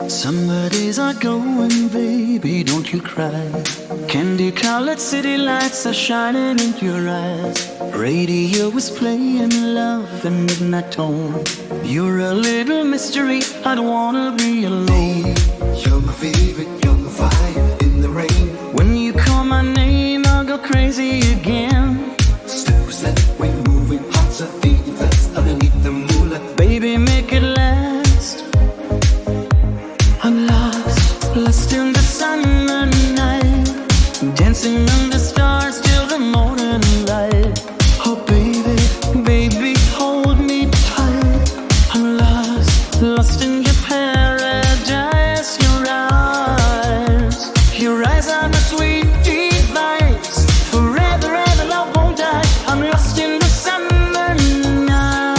Summer days are going, baby, don't you cry. Candy-colored city lights are shining in your eyes. Radio is playing love and midnight tone. You're a little mystery, I don't wanna be alone. You're my favorite, you're my fire in the rain. When you call my name, I'll go crazy again. Steps that way moving, hearts are beating fast underneath the moonlight. Baby, make it last. I'm lost in the summer night, dancing under stars till the morning light. Oh baby, baby, hold me tight. I'm lost in your paradise. Your eyes are my sweet device. Forever, ever, love won't die. I'm lost in the summer night.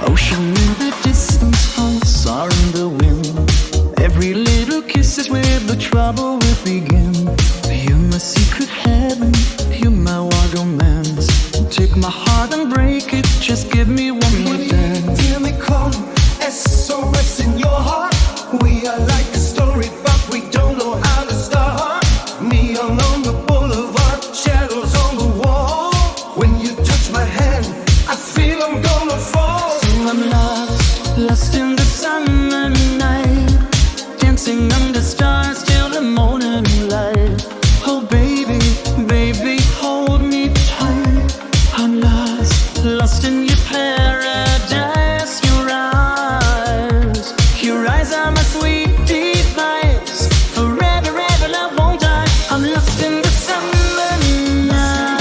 Ocean in the distance, hearts are in the wind. Every little kiss is where the trouble will begin. You're my secret heaven, you're my wild romance. Take my heart and break it, just give me one more dance. Hear me call, SOS in your heart. We are like a story, but we don't know how to start. Neon on the boulevard, shadows on the wall. When you touch my hand, I feel I'm gonna fall. So I'm lost in the summer night, dancing under stars till the morning light. Oh baby, baby, hold me tight. I'm lost in your paradise. Your eyes are my sweet device. Forever, ever, love won't die. I'm lost in the summer night.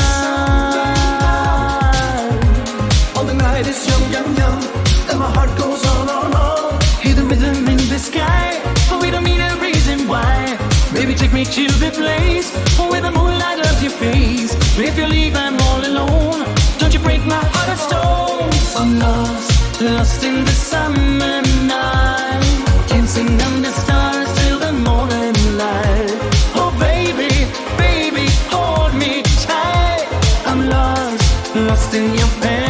All the night is young, young, young, and my heart goes on, on, on. Hear the rhythm in the sky, but we don't need a reason why. Baby, take me to the place where the moonlight loves your face. If you leave, I'm all alone. Don't you break my heart of stone. I'm lost in the summer night, dancing under stars till the morning light. Oh baby, baby, hold me tight. I'm lost in your paradise.